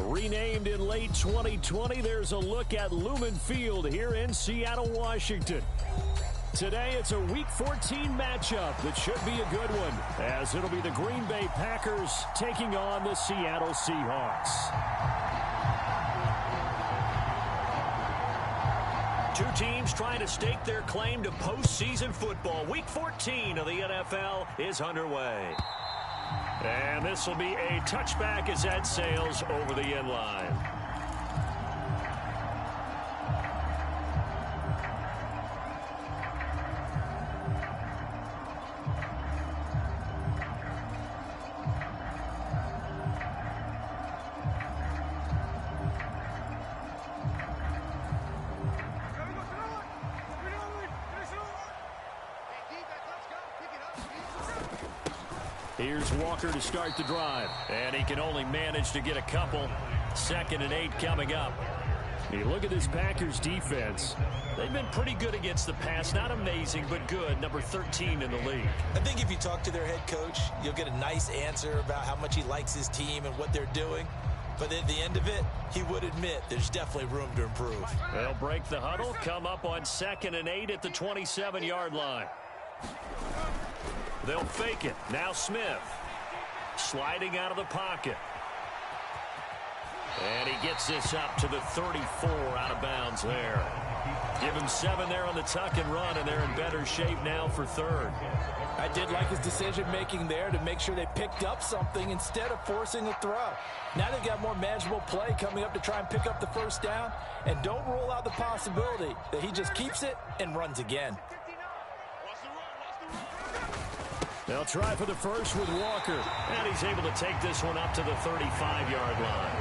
Renamed in late 2020, there's a look at Lumen Field here in Seattle, Washington. Today, it's a Week 14 matchup that should be a good one, as it'll be the Green Bay Packers taking on the Seattle Seahawks. Two teams trying to stake their claim to postseason football. Week 14 of the NFL is underway. And this will be a touchback as that sails over the end line. Here's Walker to start the drive. And he can only manage to get a couple. 2nd and 8 coming up. You look at this Packers defense. They've been pretty good against the pass. Not amazing, but good. Number 13 in the league. I think if you talk to their head coach, you'll get a nice answer about how much he likes his team and what they're doing. But at the end of it, he would admit there's definitely room to improve. They'll break the huddle, come up on 2nd and 8 at the 27-yard line. They'll fake it. Now Smith. Sliding out of the pocket. And he gets this up to the 34 out of bounds there. Give him 7 there on the tuck and run, and they're in better shape now for 3rd. I did like his decision-making there to make sure they picked up something instead of forcing a throw. Now they've got more manageable play coming up to try and pick up the first down, and don't rule out the possibility that he just keeps it and runs again. They'll try for the first with Walker. And he's able to take this one up to the 35-yard line.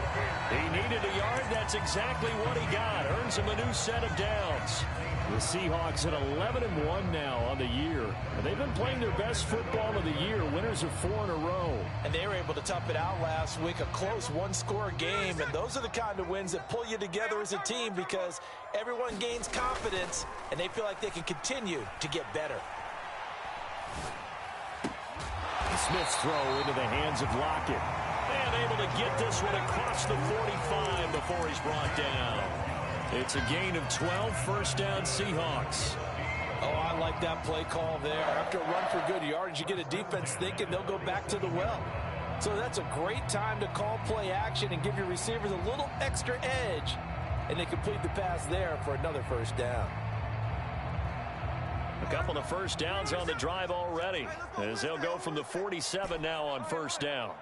He needed a yard. That's exactly what he got. Earns him a new set of downs. The Seahawks at 11-1 now on the year. And they've been playing their best football of the year. Winners of 4 in a row. And they were able to tough it out last week. A close one-score game. And those are the kind of wins that pull you together as a team because everyone gains confidence and they feel like they can continue to get better. Smith's throw into the hands of Lockett. And able to get this one across the 45 before he's brought down. It's a gain of 12, first down Seahawks. Oh, I like that play call there. After a run for good yardage, you get a defense thinking they'll go back to the well. So that's a great time to call play action and give your receivers a little extra edge. And they complete the pass there for another first down. A couple of first downs on the drive already, as they'll go from the 47 now on first down.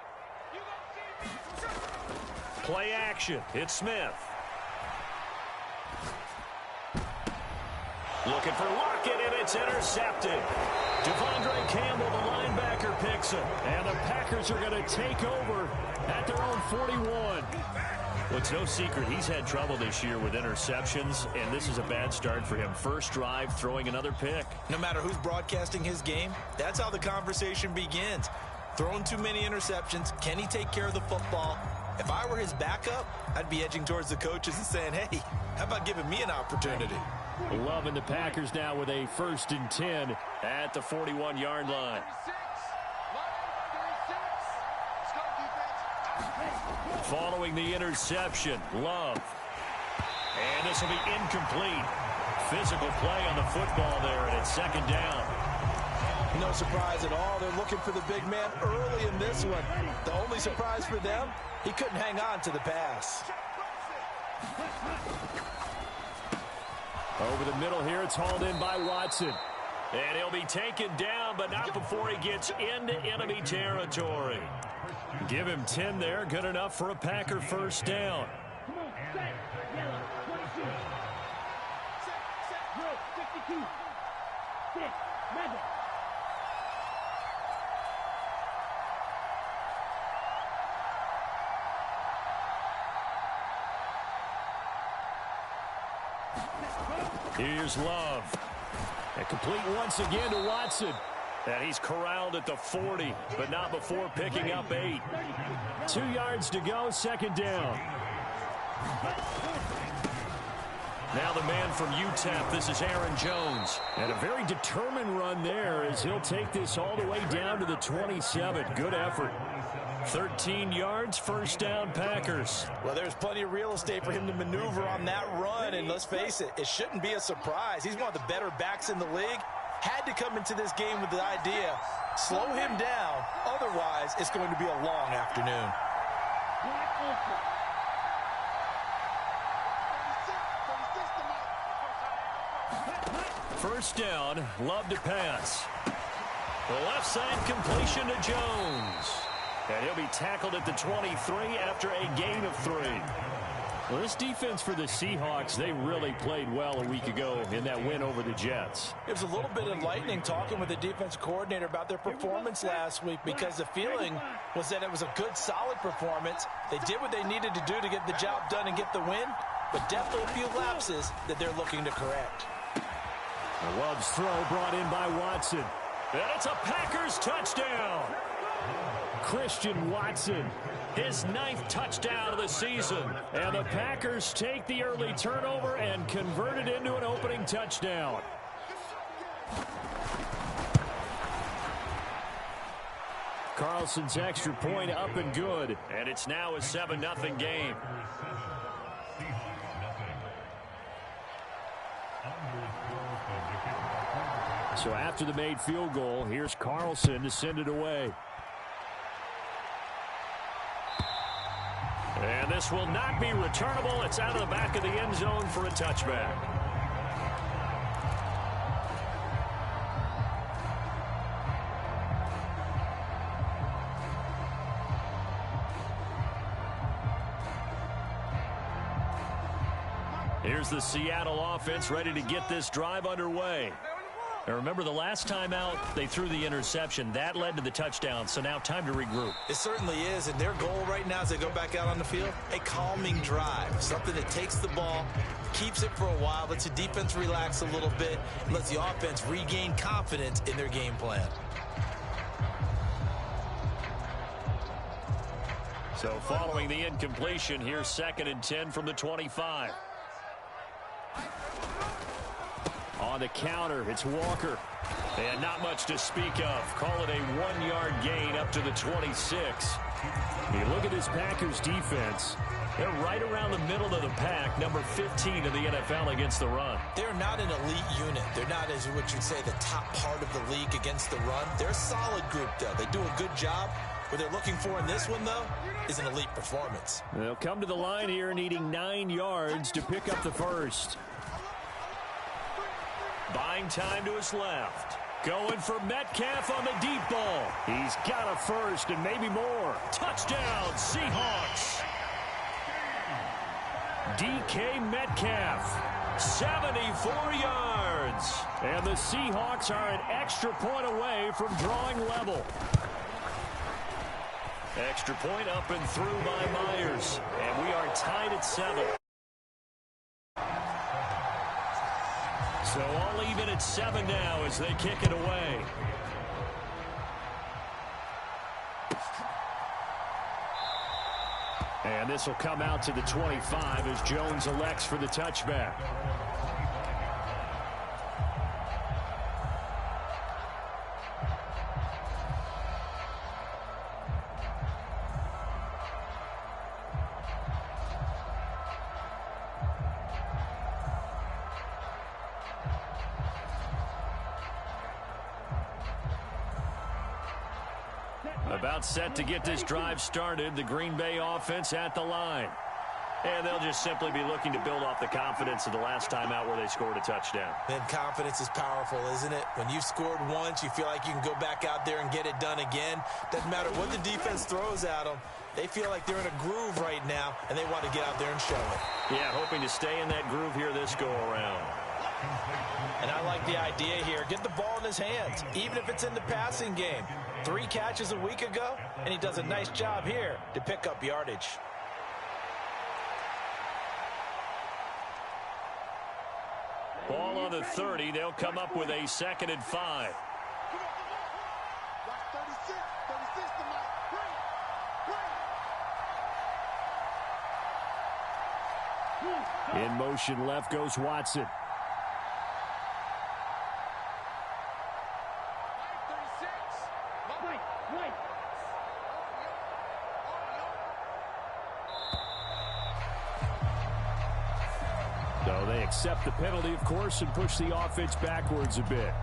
Play action. It's Smith. Looking for Lockett, and it's intercepted. Devondre Campbell, the linebacker, picks him. And the Packers are going to take over at their own 41. Well, it's no secret he's had trouble this year with interceptions, and this is a bad start for him. First drive, throwing another pick. No matter who's broadcasting his game, that's how the conversation begins. Throwing too many interceptions, can he take care of the football? If I were his backup, I'd be edging towards the coaches and saying, hey, how about giving me an opportunity? Loving the Packers now with a 1st and 10 at the 41-yard line. Following the interception, Love. And this will be incomplete. Physical play on the football there, and it's 2nd down. No surprise at all. They're looking for the big man early in this one. The only surprise for them, he couldn't hang on to the pass. Over the middle here, it's hauled in by Watson. And he'll be taken down, but not before he gets into enemy territory. Give him 10 there. Good enough for a Packer first down. Here's Love. And complete once again to Watson. And he's corralled at the 40, but not before picking up 8. 2 yards to go, 2nd down. Now the man from UTEP, this is Aaron Jones. And a very determined run there as he'll take this all the way down to the 27. Good effort. 13 yards, first down, Packers. Well, there's plenty of real estate for him to maneuver on that run, and let's face it, it shouldn't be a surprise. He's one of the better backs in the league. Had to come into this game with the idea, slow him down, otherwise it's going to be a long afternoon. First down, Love to pass. The left side completion to Jones. And he'll be tackled at the 23 after a gain of 3. Well, this defense for the Seahawks, they really played well a week ago in that win over the Jets. It was a little bit enlightening talking with the defense coordinator about their performance last week, because the feeling was that it was a good, solid performance. They did what they needed to do to get the job done and get the win, but definitely a few lapses that they're looking to correct. The Love's throw brought in by Watson. And it's a Packers touchdown. Christian Watson, his 9th touchdown of the season. And the Packers take the early turnover and convert it into an opening touchdown. Carlson's extra point up and good. And it's now a 7-0 game. So after the made field goal, here's Carlson to send it away. And this will not be returnable. It's out of the back of the end zone for a touchback. Here's the Seattle offense ready to get this drive underway. Now remember, the last time out, they threw the interception. That led to the touchdown, so now time to regroup. It certainly is, and their goal right now as they go back out on the field, a calming drive, something that takes the ball, keeps it for a while, lets the defense relax a little bit, and lets the offense regain confidence in their game plan. So following the incompletion, here's 2nd and 10 from the 25. On the counter, it's Walker. And not much to speak of. Call it a 1-yard gain up to the 26. You look at this Packers defense. They're right around the middle of the pack, number 15 in the NFL against the run. They're not an elite unit. They're not, as what you'd say, the top part of the league against the run. They're a solid group, though. They do a good job. What they're looking for in this one, though, is an elite performance. They'll come to the line here needing 9 yards to pick up the first. Buying time to his left. Going for Metcalf on the deep ball. He's got a first and maybe more. Touchdown, Seahawks. DK Metcalf, 74 yards. And the Seahawks are an extra point away from drawing level. Extra point up and through by Myers. And we are tied at 7. So all even at 7 now as they kick it away. And this will come out to the 25 as Jones elects for the touchback. About set to get this drive started, the Green Bay offense at the line. And they'll just simply be looking to build off the confidence of the last time out where they scored a touchdown. And confidence is powerful, isn't it? When you've scored once, you feel like you can go back out there and get it done again. Doesn't matter what the defense throws at them. They feel like they're in a groove right now, and they want to get out there and show it. Yeah, hoping to stay in that groove here this go-around. And I like the idea here. Get the ball in his hands, even if it's in the passing game. 3 catches a week ago, and he does a nice job here to pick up yardage. Ball on the 30. They'll come up with a 2nd and 5. In motion left goes Watson. accept the penalty, of course, and push the offense backwards a bit.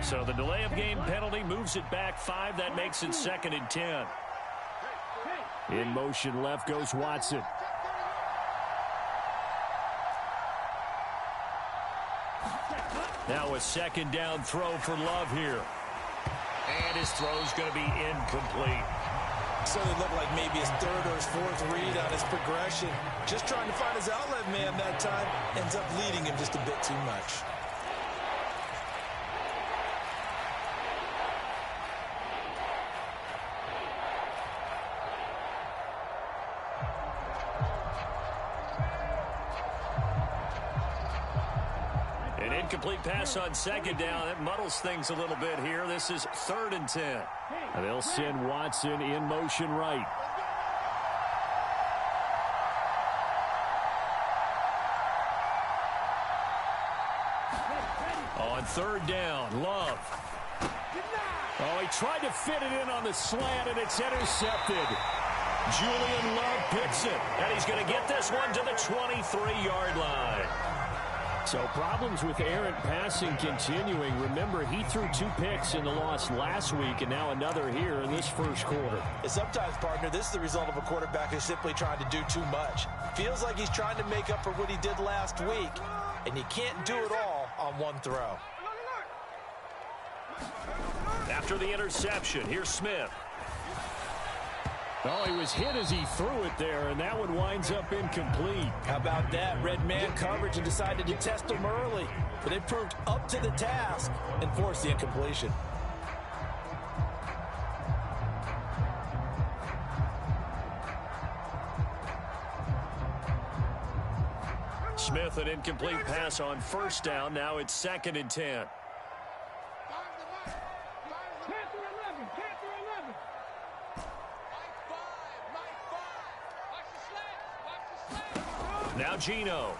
So the delay of game penalty moves it back 5. That makes it 2nd and 10. In motion left goes Watson. Now a 2nd down throw for Love here. And his throw's going to be incomplete. So it looked like maybe his 3rd or his 4th read on his progression. Just trying to find his outlet man that time. Ends up leading him just a bit too much. Incomplete pass on 2nd down. That muddles things a little bit here. This is 3rd and 10. And they'll send Watson in motion right. On 3rd down, Love. Oh, he tried to fit it in on the slant, and it's intercepted. Julian Love picks it. And he's going to get this one to the 23-yard line. So problems with errant passing continuing. Remember, he threw 2 picks in the loss last week, and now another here in this first quarter. And sometimes, partner, this is the result of a quarterback who's simply trying to do too much. Feels like he's trying to make up for what he did last week, and you can't do it all on one throw. After the interception, here's Smith. Oh, he was hit as he threw it there, and that one winds up incomplete. How about that? Red man coverage and decided to test him early. But they proved up to the task and forced the incompletion. Smith, an incomplete pass on 1st down. Now it's 2nd and 10. Now Geno.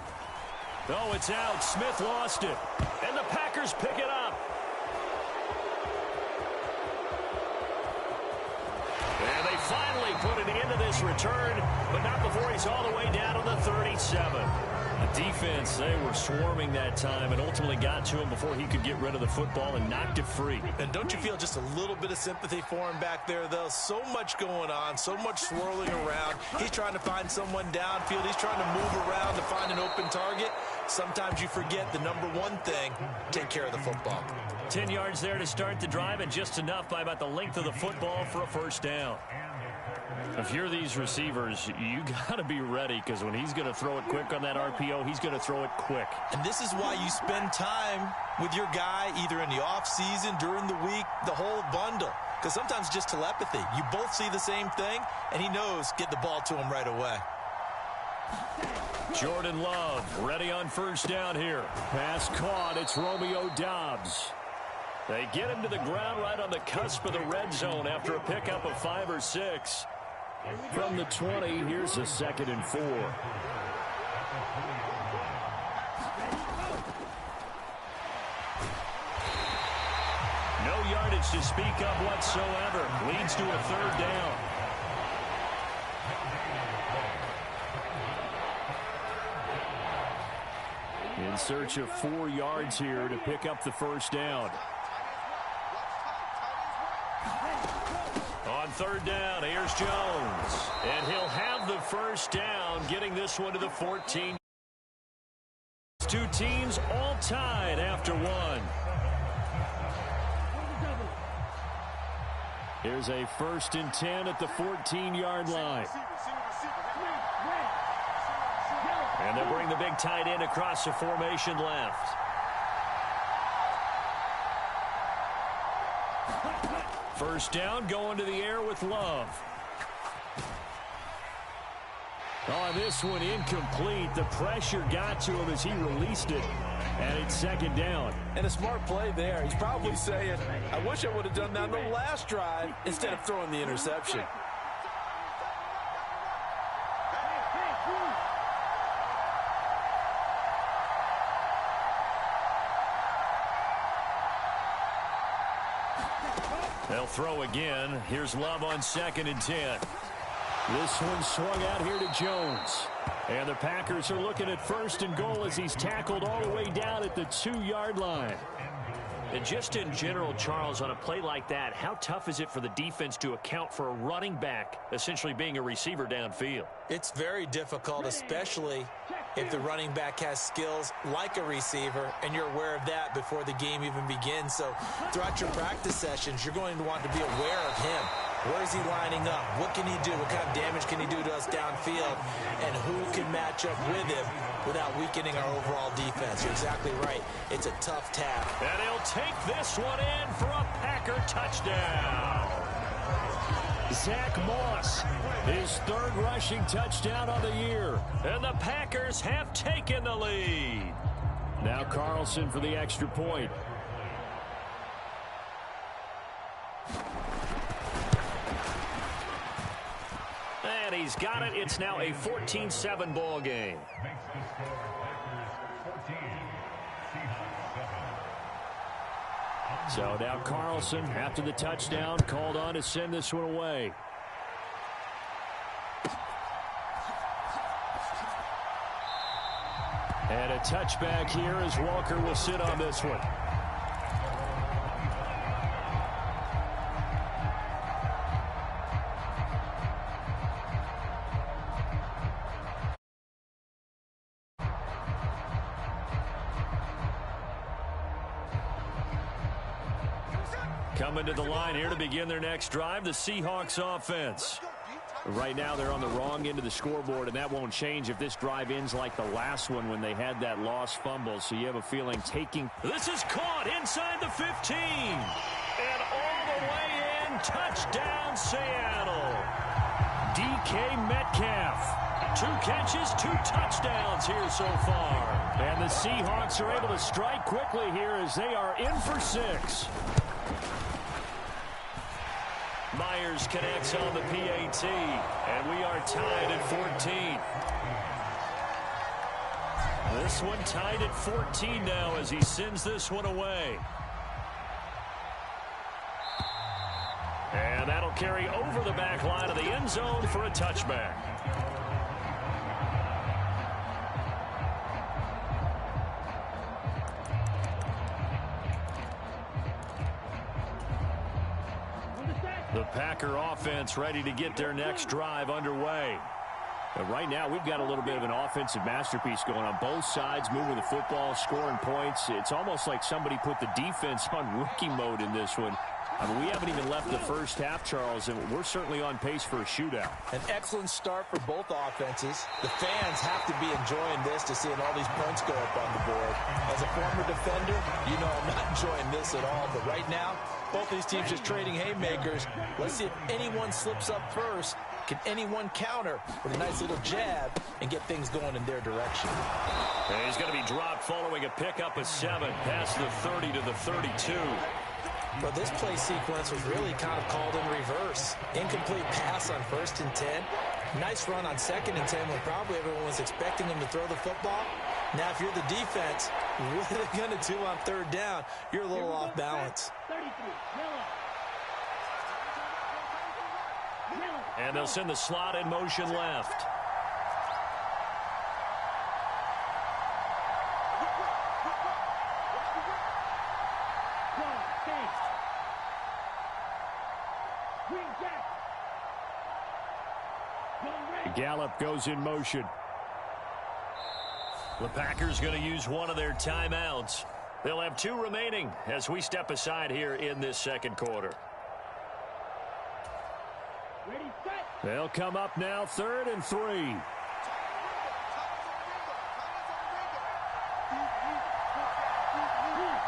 Oh, it's out. Smith lost it. And the Packers pick it up. And they finally put an end to this return, but not before he's all the way down to the 37. The defense, they were swarming that time and ultimately got to him before he could get rid of the football and knocked it free. And don't you feel just a little bit of sympathy for him back there, though? So much going on, so much swirling around. He's trying to find someone downfield. He's trying to move around to find an open target. Sometimes you forget the number one thing, take care of the football. 10 yards there to start the drive, and just enough by about the length of the football for a 1st down. If you're these receivers, you got to be ready, because when he's going to throw it quick on that RPO, he's going to throw it quick. And this is why you spend time with your guy either in the offseason, during the week, the whole bundle. Because sometimes just telepathy. You both see the same thing, and he knows get the ball to him right away. Jordan Love ready on 1st down here. Pass caught. It's Romeo Doubs. They get him to the ground right on the cusp of the red zone after a pickup of 5 or 6. From the 20, here's a 2nd and 4. No yardage to speak of whatsoever. Leads to a 3rd down. In search of 4 yards here to pick up the 1st down. On 3rd down, here's Jones. And he'll have the 1st down, getting this one to the 14. 2 teams all tied after 1. Here's a 1st and 10 at the 14-yard line. And they'll bring the big tight end across the formation left. First down, going to the air with Love. Oh, this one incomplete. The pressure got to him as he released it. And it's 2nd down. And a smart play there. He's probably saying, I wish I would have done that on the last drive instead of throwing the interception. They'll throw again. Here's Love on 2nd and 10. This one swung out here to Jones. And the Packers are looking at 1st and goal as he's tackled all the way down at the 2-yard line. And just in general, Charles, on a play like that, how tough is it for the defense to account for a running back essentially being a receiver downfield? It's very difficult, especially if the running back has skills like a receiver, and you're aware of that before the game even begins. So throughout your practice sessions, you're going to want to be aware of him. Where is he lining up? What can he do? What kind of damage can he do to us downfield? And who can match up with him without weakening our overall defense? You're exactly right. It's a tough task. And he'll take this one in for a Packer touchdown. Zach Moss, his 3rd rushing touchdown on the year. And the Packers have taken the lead. Now Carlson for the extra point. And he's got it. It's now a 14-7 ball game. So now Carlson, after the touchdown, called on to send this one away. And a touchback here as Walker will sit on this one. Coming to the line here to begin their next drive, the Seahawks offense. Right now they're on the wrong end of the scoreboard, and that won't change if this drive ends like the last one when they had that lost fumble. So you have a feeling taking... This is caught inside the 15. And all the way in, touchdown Seattle. DK Metcalf. 2 catches, 2 touchdowns here so far. And the Seahawks are able to strike quickly here as they are in for 6. Myers connects on the PAT, and we are tied at 14. This one tied at 14 now as he sends this one away. And that'll carry over the back line of the end zone for a touchback. The Packer offense ready to get their next drive underway. But right now, we've got a little bit of an offensive masterpiece going on both sides, moving the football, scoring points. It's almost like somebody put the defense on rookie mode in this one. I mean, we haven't even left the first half, Charles, and we're certainly on pace for a shootout. An excellent start for both offenses. The fans have to be enjoying this to seeing all these points go up on the board. As a former defender, you know I'm not enjoying this at all. But right now, both these teams just trading haymakers. Let's see if anyone slips up first. Can anyone counter with a nice little jab and get things going in their direction? And he's going to be dropped following a pickup of 7 past the 30 to the 32. But this play sequence was really kind of called in reverse. Incomplete pass on 1st and 10. Nice run on 2nd and 10 when probably everyone was expecting him to throw the football. Now, if you're the defense, what are they going to do on 3rd down? You're a little off balance. And they'll send the slot in motion left. Gallup goes in motion. The Packers going to use one of their timeouts. They'll have 2 remaining as we step aside here in this 2nd quarter. They'll come up now 3rd and 3.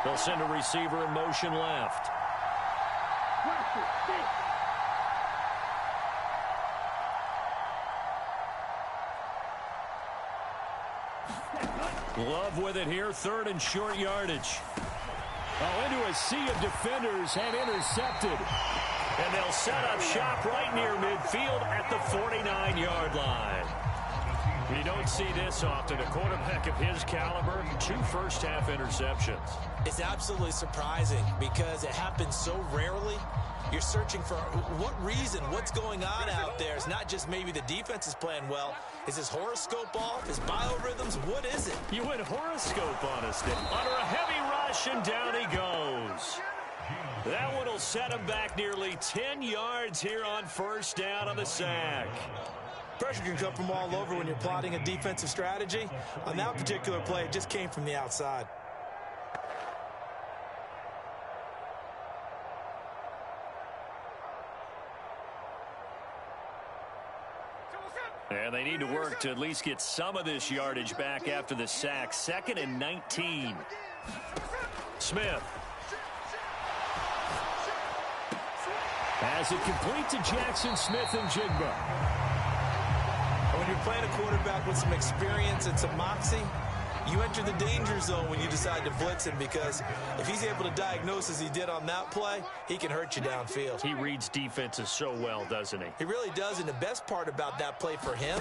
They'll send a receiver in motion left. Love with it here, 3rd and short yardage. Oh, into a sea of defenders and intercepted. And they'll set up shop right near midfield at the 49-yard line. You don't don't see this often. A quarterback of his caliber, 2 first-half interceptions. It's absolutely surprising because it happens so rarely. You're searching for what reason, what's going on out there. It's not just maybe the defense is playing well. Is his horoscope off? His biorhythms? What is it? You went horoscope on us, then. Under a heavy rush, and down he goes. That one will set him back nearly 10 yards here on first down on the sack. Pressure can come from all over when you're plotting a defensive strategy. On that particular play, it just came from the outside. And they need to work to at least get some of this yardage back after the sack. 2nd and 19. Smith. Has it complete to Jackson Smith and Jigba. When you're playing a quarterback with some experience and some moxie, you enter the danger zone when you decide to blitz him, because if he's able to diagnose as he did on that play, he can hurt you downfield. He reads defenses so well, doesn't he? He really does, and the best part about that play for him,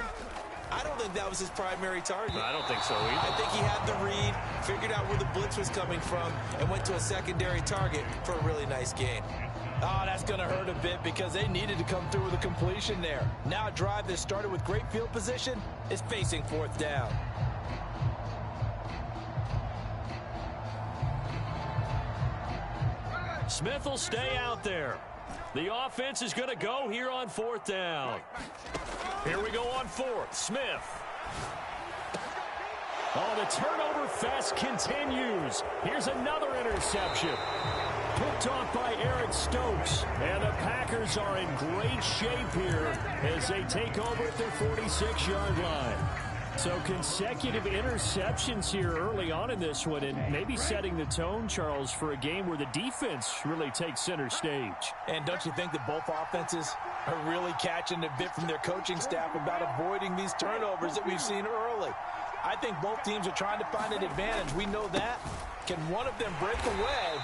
I don't think that was his primary target. I don't think so either. I think he had the read, figured out where the blitz was coming from, and went to a secondary target for a really nice gain. Oh, that's going to hurt a bit because they needed to come through with a completion there. Now a drive that started with great field position is facing 4th down. Smith will stay out there. The offense is going to go here on 4th down. Here we go on 4th. Smith. Oh, the turnover fest continues. Here's another interception. Picked off by Eric Stokes. And the Packers are in great shape here as they take over at their 46-yard line. So consecutive interceptions here early on in this one, and maybe setting the tone, Charles, for a game where the defense really takes center stage. And don't you think that both offenses are really catching a bit from their coaching staff about avoiding these turnovers that we've seen early? I think both teams are trying to find an advantage. We know that. Can one of them break away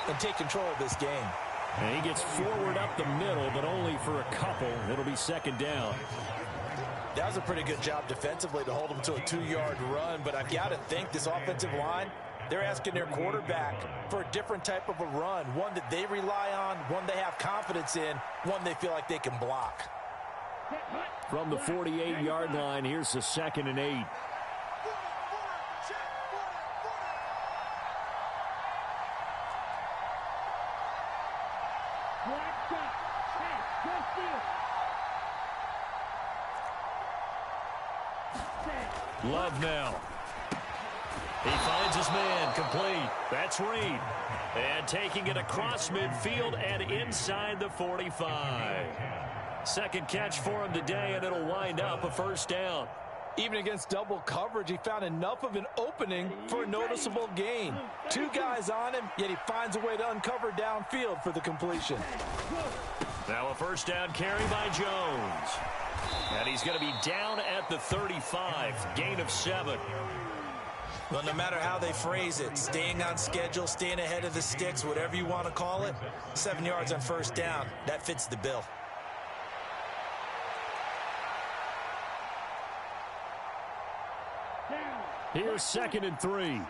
and take control of this game? And he gets forward up the middle, but only for a couple. It'll be 2nd down. That was a pretty good job defensively to hold them to a 2-yard run, but I've got to think this offensive line, they're asking their quarterback for a different type of a run, one that they rely on, one they have confidence in, one they feel like they can block. From the 48-yard line, here's the 2nd and 8. Love now. He finds his man, complete. That's Reed. And taking it across midfield and inside the 45. Second catch for him today, and it'll wind up a 1st down. Even against double coverage, he found enough of an opening for a noticeable gain. 2 guys on him, yet he finds a way to uncover downfield for the completion. Now a 1st down carry by Jones. And he's going to be down at the 35, gain of 7. Well, no matter how they phrase it, staying on schedule, staying ahead of the sticks, whatever you want to call it, 7 yards on 1st down, that fits the bill. Here's 2nd and 3.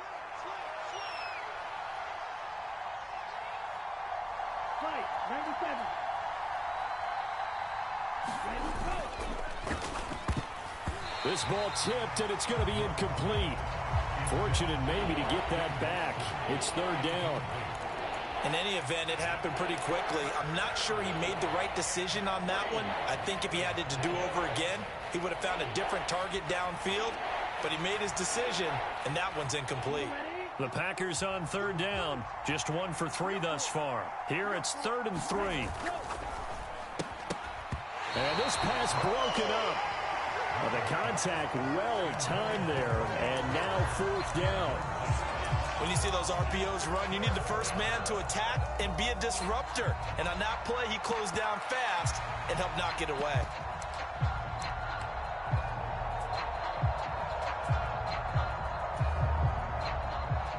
This ball tipped, and it's going to be incomplete. Fortunate maybe to get that back. It's 3rd down. In any event, it happened pretty quickly. I'm not sure he made the right decision on that one. I think if he had to do over again, he would have found a different target downfield. But he made his decision, and that one's incomplete. The Packers on 3rd down. Just 1 for 3 thus far. Here it's 3rd and 3. And this pass broken up. Well, the contact well timed there, and now 4th down. When you see those RPOs run, you need the first man to attack and be a disruptor. And on that play, he closed down fast and helped knock it away.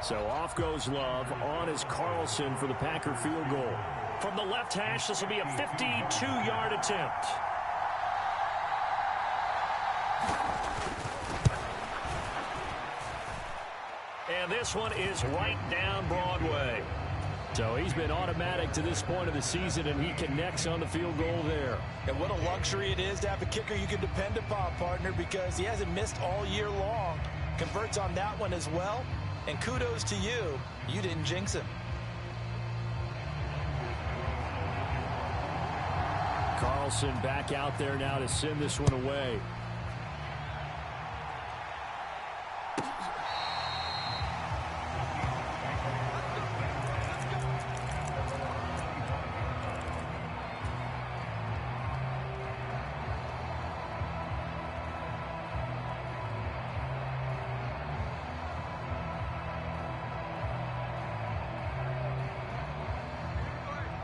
So off goes Love. On is Carlson for the Packer field goal. From the left hash, this will be a 52-yard attempt. And this one is right down Broadway. So he's been automatic to this point of the season, and he connects on the field goal there. And what a luxury it is to have a kicker you can depend upon, partner, because he hasn't missed all year long. Converts on that one as well. And kudos to you. You didn't jinx him. Carlson back out there now to send this one away.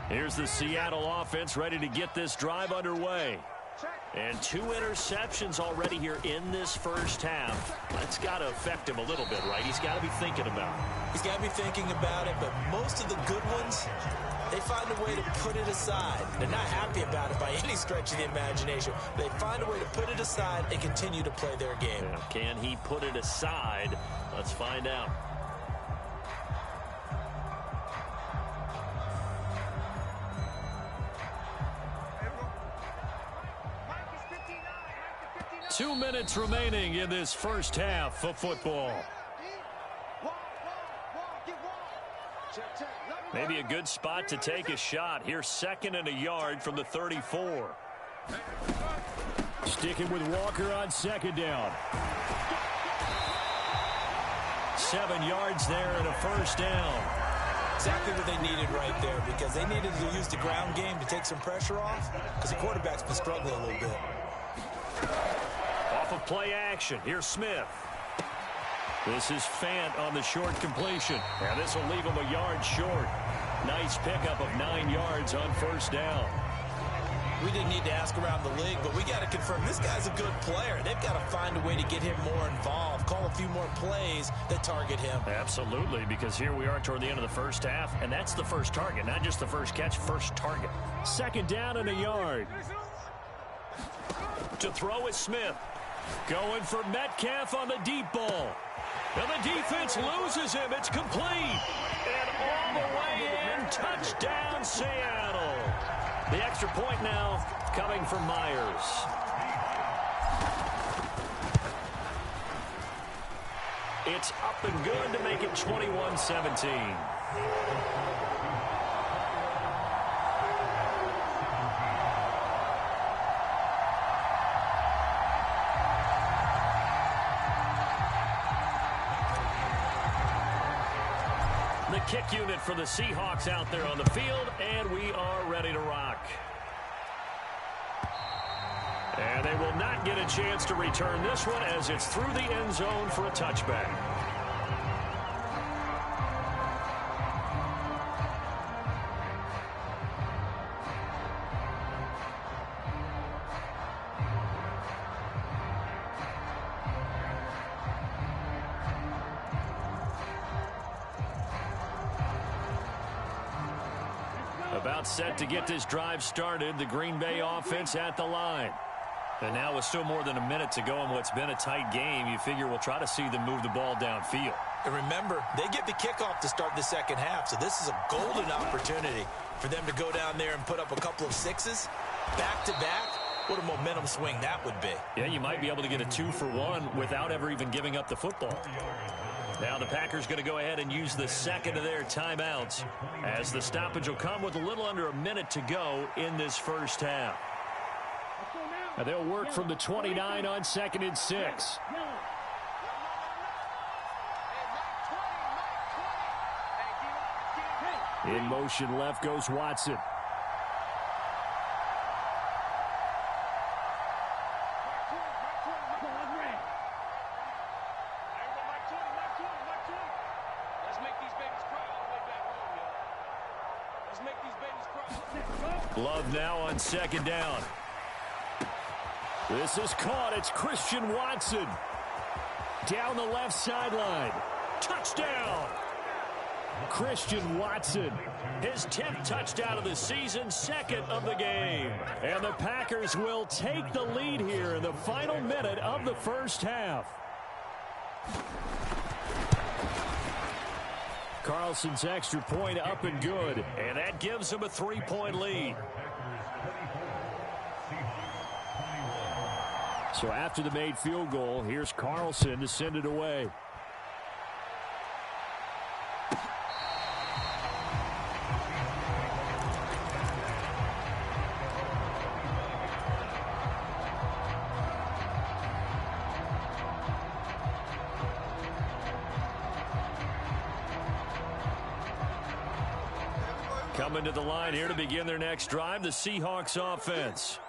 Here's the Seattle offense ready to get this drive underway. And 2 interceptions already here in this first half. That's got to affect him a little bit, right? He's got to be thinking about it. He's got to be thinking about it, but most of the good ones, they find a way to put it aside. They're not happy about it by any stretch of the imagination. They find a way to put it aside and continue to play their game. Yeah, can he put it aside? Let's find out. Two minutes remaining in this first half of football. Maybe a good spot to take a shot. Here's 2nd and a yard from the 34. Sticking with Walker on 2nd down. 7 yards there and a first down. Exactly what they needed right there, because they needed to use the ground game to take some pressure off, because the quarterback's been struggling a little bit. Off of play action, here's Smith. This is Fant on the short completion. And this will leave him a yard short. Nice pickup of 9 yards on first down. We didn't need to ask around the league, but we got to confirm this guy's a good player. They've got to find a way to get him more involved, call a few more plays that target him. Absolutely, because here we are toward the end of the first half, and that's the first target, not just the first catch, first target. 2nd down and a yard. To throw is Smith. Going for Metcalf on the deep ball. And the defense loses him. It's complete. And all the way in. Touchdown, Seattle. The extra point now coming from Myers. It's up and good to make it 21-17. Kick unit for the Seahawks out there on the field, and we are ready to rock. And they will not get a chance to return this one as it's through the end zone for a touchback. About set to get this drive started. The Green Bay offense at the line. And now with still more than a minute to go in what's been a tight game, you figure we'll try to see them move the ball downfield. And remember, they get the kickoff to start the second half, so this is a golden opportunity for them to go down there and put up a couple of sixes back-to-back. What a momentum swing that would be. Yeah, you might be able to get a 2-for-1 without ever even giving up the football. Now the Packers going to go ahead and use the second of their timeouts as the stoppage will come with a little under a minute to go in this first half. And they'll work from the 29 on 2nd and 6. In motion left goes Watson. Love now on 2nd down. This is caught. It's Christian Watson. Down the left sideline. Touchdown. Christian Watson. His 10th touchdown of the season, 2nd of the game. And the Packers will take the lead here in the final minute of the first half. Carlson's extra point up and good. And that gives them a 3-point lead. So after the made field goal, here's Carlson to send it away. Coming to the line here to begin their next drive, the Seahawks offense.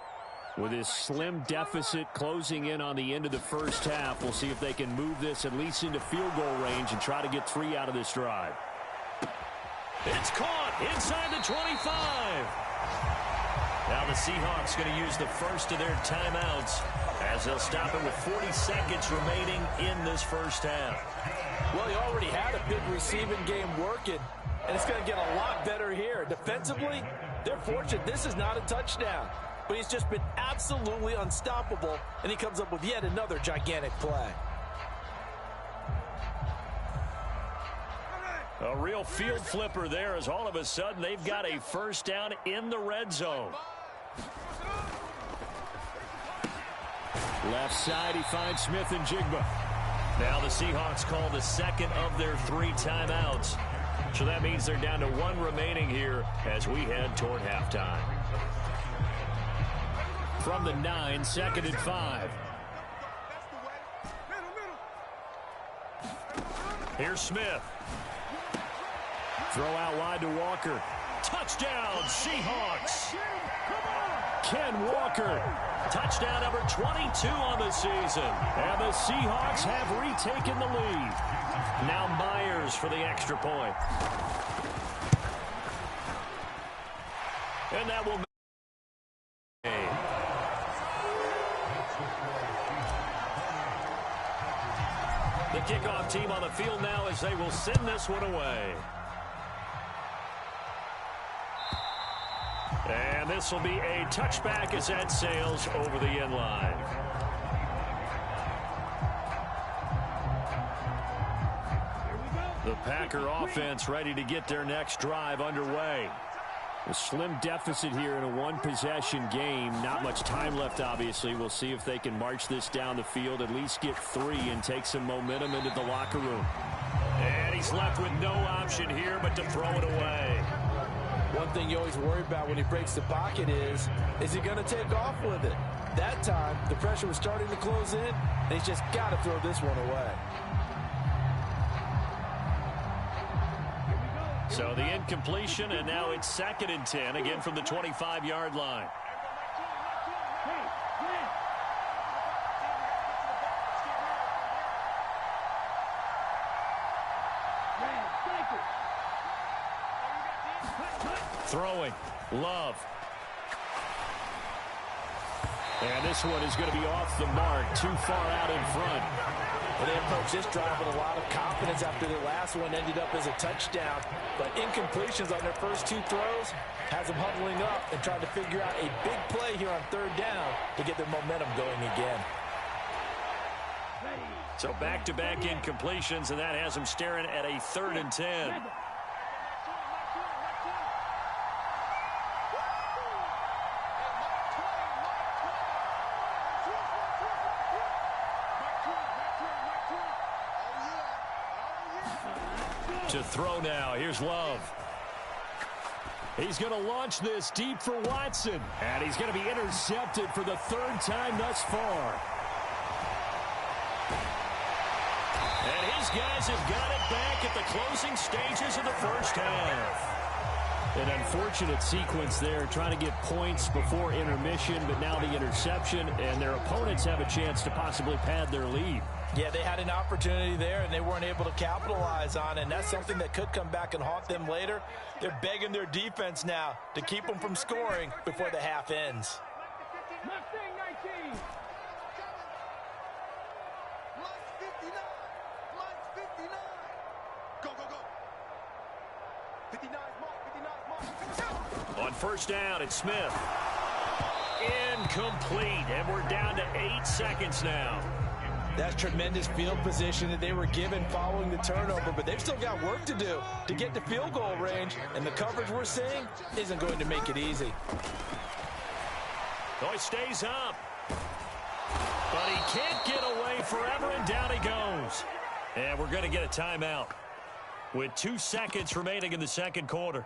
With this slim deficit closing in on the end of the first half, we'll see if they can move this at least into field goal range and try to get 3 out of this drive. It's caught inside the 25. Now the Seahawks going to use the first of their timeouts as they'll stop it with 40 seconds remaining in this first half. Well, he already had a big receiving game working, and it's going to get a lot better here. Defensively, they're fortunate this is not a touchdown. But he's just been absolutely unstoppable, and he comes up with yet another gigantic play. A real field flipper there as all of a sudden they've got a first down in the red zone. Left side, he finds Smith and Jigba. Now the Seahawks call the second of their 3 timeouts. So that means they're down to 1 remaining here as we head toward halftime. From the 9, 2nd and 5. Here's Smith. Throw out wide to Walker. Touchdown, Seahawks. Ken Walker. Touchdown number 22 on the season. And the Seahawks have retaken the lead. Now Myers for the extra point. And that will make the kickoff team on the field now as they will send this one away. And this will be a touchback as that sails over the end line. The Packer offense ready to get their next drive underway. A slim deficit here in a 1-possession game. Not much time left, obviously. We'll see if they can march this down the field, at least get 3 and take some momentum into the locker room. And he's left with no option here but to throw it away. One thing you always worry about when he breaks the pocket is he going to take off with it? That time, the pressure was starting to close in, and he's just got to throw this one away. So the incompletion, and now it's 2nd and 10, again from the 25-yard line. Throwing, Love. And this one is going to be off the mark, too far out in front. Well, they approached this drive with a lot of confidence after their last one ended up as a touchdown. But incompletions on their first 2 throws has them huddling up and trying to figure out a big play here on 3rd down to get their momentum going again. So back-to-back incompletions, and that has them staring at a 3rd and 10. To throw now. Here's Love. He's going to launch this deep for Watson. And he's going to be intercepted for the 3rd time thus far. And his guys have got it back at the closing stages of the first half. An unfortunate sequence there, trying to get points before intermission, but now the interception, and their opponents have a chance to possibly pad their lead. Yeah, they had an opportunity there, and they weren't able to capitalize on it, and that's something that could come back and haunt them later. They're begging their defense now to keep them from scoring before the half ends. On first down, it's Smith. Incomplete, and we're down to 8 seconds now. That's tremendous field position that they were given following the turnover, but they've still got work to do to get to field goal range, and the coverage we're seeing isn't going to make it easy. Oh, he stays up. But he can't get away forever, and down he goes. And we're going to get a timeout with 2 seconds remaining in the second quarter.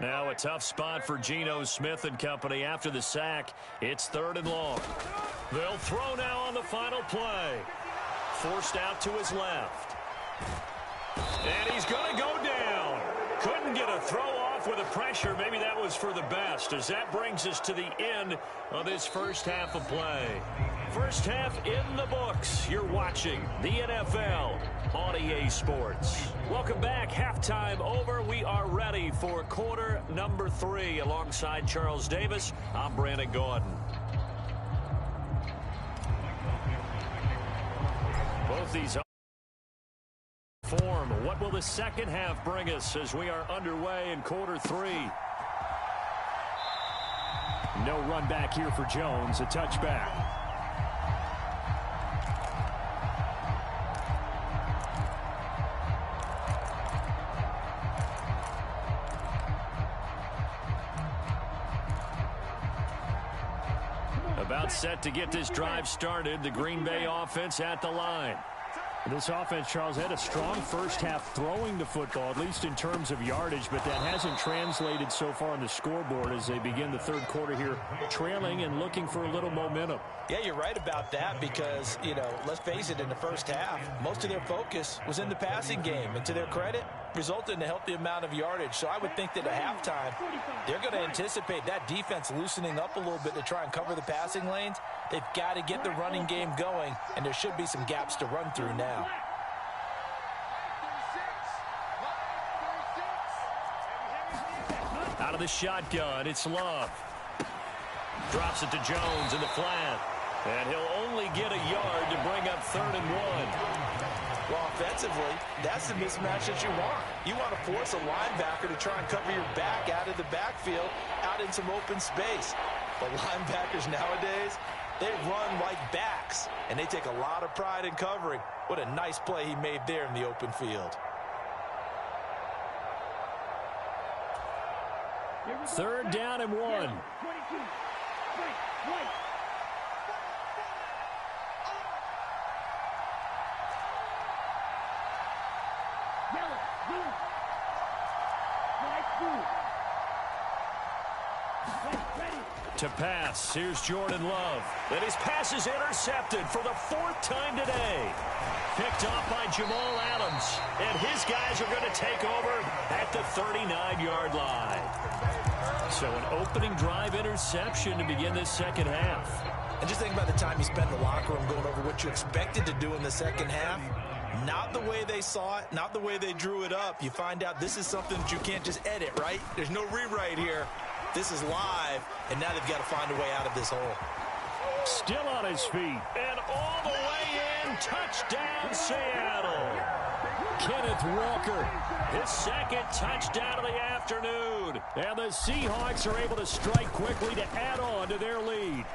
Now a tough spot for Geno Smith and company after the sack. It's 3rd and long. They'll throw now on the final play. Forced out to his left. And he's going to go down. Couldn't get a throw off with the pressure. Maybe that was for the best, as that brings us to the end of this first half of play. First half in the books. You're watching the NFL on EA Sports. Welcome back. Halftime over. We are ready for quarter number 3. Alongside Charles Davis, I'm Brandon Gordon. Both these form. What will the second half bring us as we are underway in quarter 3? No run back here for Jones. A touchback. About set to get this drive started. The Green Bay offense at the line. This offense, Charles, had a strong first half throwing the football, at least in terms of yardage, but that hasn't translated so far on the scoreboard as they begin the third quarter here, trailing and looking for a little momentum. Yeah, you're right about that because, let's face it, in the first half, most of their focus was in the passing game. And to their credit, resulted in a healthy amount of yardage. So I would think that at halftime, they're going to anticipate that defense loosening up a little bit to try and cover the passing lanes. They've got to get the running game going, and there should be some gaps to run through now. Out of the shotgun, it's Love. Drops it to Jones in the flat. And he'll only get a yard to bring up 3rd and 1. Well, offensively, that's the mismatch that you want. You want to force a linebacker to try and cover your back out of the backfield, out in some open space. But linebackers nowadays, they run like backs, and they take a lot of pride in covering. What a nice play he made there in the open field. 3rd down and 1. To pass, here's Jordan Love. And his pass is intercepted for the 4th time today. Picked off by Jamal Adams. And his guys are going to take over at the 39-yard line. So an opening drive interception to begin this second half. And just think about the time you spent in the locker room going over what you expected to do in the second half. Not the way they saw it, not the way they drew it up. You find out this is something that you can't just edit, right? There's no rewrite here. This is live, and now they've got to find a way out of this hole. Still on his feet, and all the way in. Touchdown, Seattle. Kenneth Walker, his 2nd touchdown of the afternoon. And the Seahawks are able to strike quickly to add on to their lead.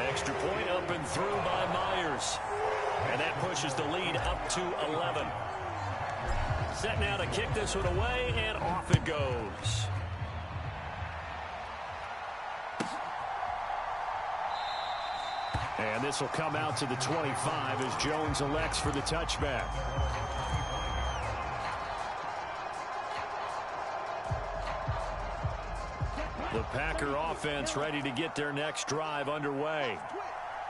Extra point up and through by Myers. And that pushes the lead up to 11. Set now to kick this one away, and off it goes. And this will come out to the 25 as Jones elects for the touchback. The Packer offense ready to get their next drive underway.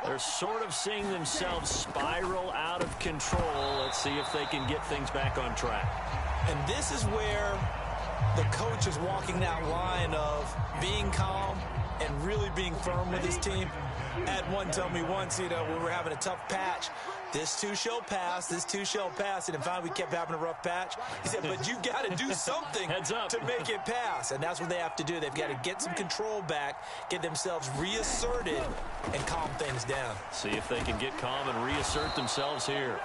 They're sort of seeing themselves spiral out of control. Let's see if they can get things back on track. And this is where the coach is walking that line of being calm and really being firm with his team. Had one tell me once, when we were having a tough patch, this too shall pass, this too shall pass. And finally we kept having a rough patch. He said, but you got to do something to make it pass. And that's what they have to do. They've got to get some control back, get themselves reasserted, and calm things down. See if they can get calm and reassert themselves here.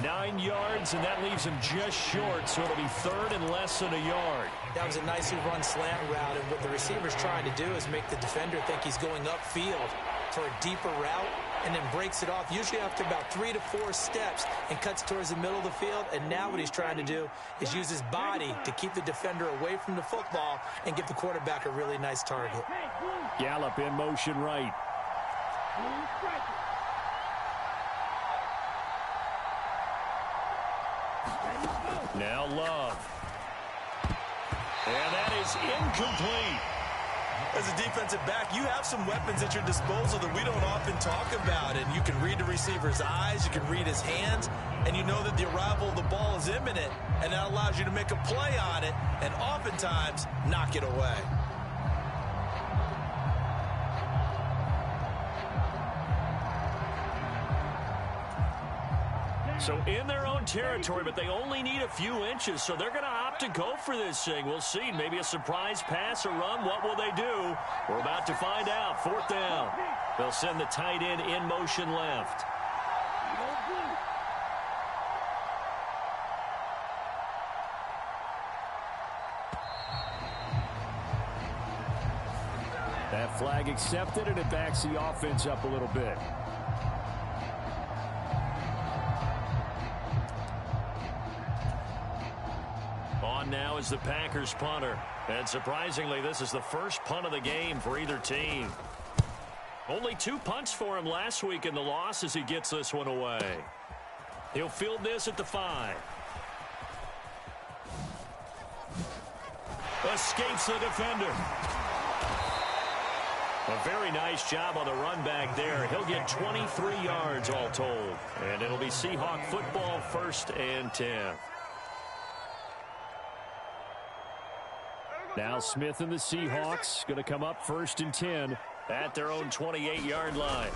9 yards, and that leaves him just short, so it'll be third and less than a yard. That was a nicely run slant route, and what the receiver's trying to do is make the defender think he's going upfield for a deeper route, and then breaks it off, usually after about 3 to 4 steps, and cuts towards the middle of the field. And now what he's trying to do is use his body to keep the defender away from the football and give the quarterback a really nice target. Gallup in motion right. Now Love. And that is incomplete. As a defensive back, you have some weapons at your disposal that we don't often talk about. And you can read the receiver's eyes, you can read his hands, and you know that the arrival of the ball is imminent. And that allows you to make a play on it and oftentimes knock it away. So in their own territory, but they only need a few inches, so they're going to opt to go for this thing. We'll see. Maybe a surprise pass or run. What will they do? We're about to find out. 4th down. They'll send the tight end in motion left. That flag accepted, and it backs the offense up a little bit. On now is the Packers punter. And surprisingly, this is the first punt of the game for either team. Only 2 punts for him last week in the loss as he gets this one away. He'll field this at the 5. Escapes the defender. A very nice job on the run back there. He'll get 23 yards all told. And it'll be Seahawk football, 1st and 10. Now Smith and the Seahawks going to come up 1st and 10 at their own 28-yard line.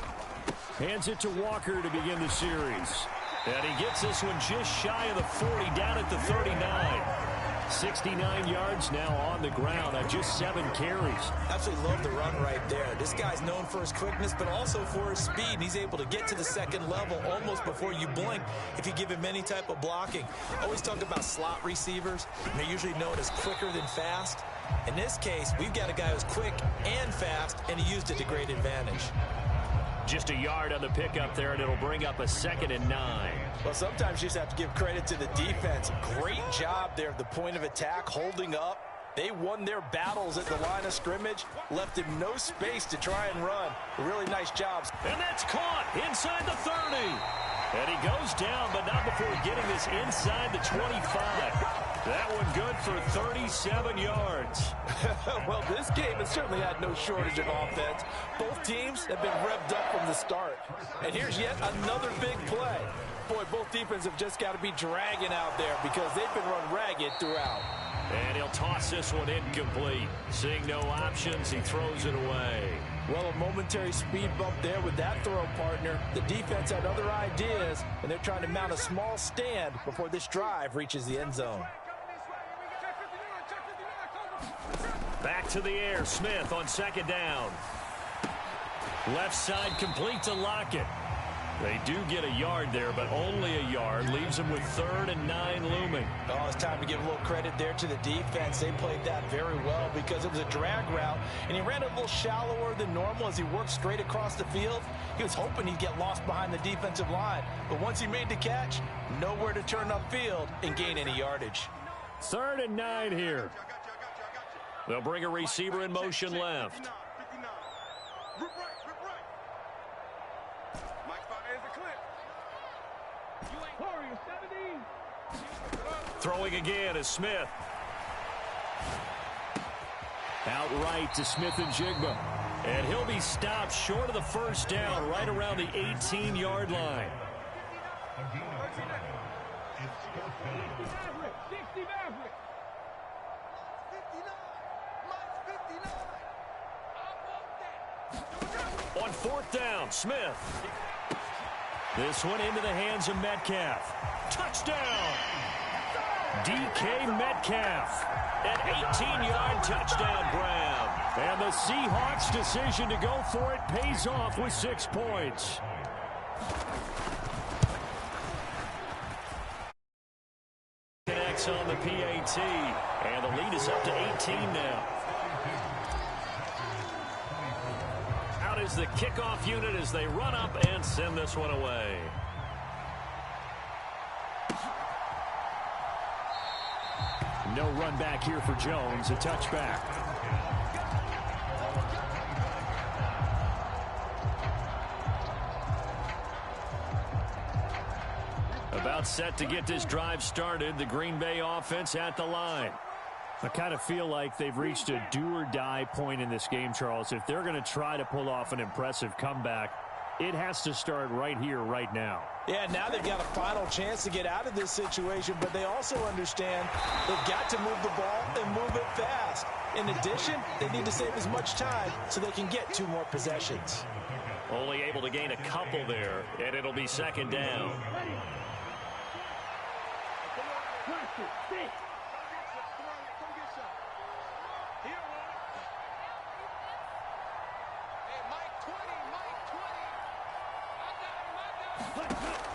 Hands it to Walker to begin the series. And he gets this one just shy of the 40, down at the 39. 69 yards now on the ground on just 7 carries. Absolutely love the run right there. This guy's known for his quickness, but also for his speed. He's able to get to the second level almost before you blink if you give him any type of blocking. I always talk about slot receivers. They're usually known as quicker than fast. In this case, we've got a guy who's quick and fast, and he used it to great advantage. Just a yard on the pickup there, and it'll bring up a 2nd and 9. Well, sometimes you just have to give credit to the defense. Great job there at the point of attack, holding up. They won their battles at the line of scrimmage, left him no space to try and run. Really nice jobs. And that's caught inside the 30. And he goes down, but not before getting this inside the 25. That one good for 37 yards. Well, this game has certainly had no shortage of offense. Both teams have been revved up from the start. And here's yet another big play. Boy, both defenses have just got to be dragging out there because they've been run ragged throughout. And he'll toss this one incomplete. Seeing no options, he throws it away. Well, a momentary speed bump there with that throw partner. The defense had other ideas, and they're trying to mount a small stand before this drive reaches the end zone. Back to the air, Smith on 2nd down. Left side complete to Lockett. They do get a yard there, but only a yard. Leaves them with 3rd and 9 looming. Oh, it's time to give a little credit there to the defense. They played that very well because it was a drag route, and he ran a little shallower than normal as he worked straight across the field. He was hoping he'd get lost behind the defensive line, but once he made the catch, nowhere to turn upfield and gain any yardage. 3rd and 9 here. They'll bring a receiver in motion left. Throwing again is Smith. Outright to Smith and Jigba. And he'll be stopped short of the 1st down, right around the 18-yard line. On 4th down, Smith. This one into the hands of Metcalf. Touchdown! DK Metcalf. An 18-yard touchdown grab. And the Seahawks' decision to go for it pays off with 6 points. 6 on the PAT, and the lead is up to 18 now. Out is the kickoff unit as they run up and send this one away. No run back here for Jones, a touchback. About set to get this drive started, the Green Bay offense at the line. I kind of feel like they've reached a do-or-die point in this game, Charles. If they're going to try to pull off an impressive comeback, it has to start right here, right now. Yeah, now they've got a final chance to get out of this situation, but they also understand they've got to move the ball and move it fast. In addition, they need to save as much time so they can get 2 more possessions. Only able to gain a couple there, and it'll be second down.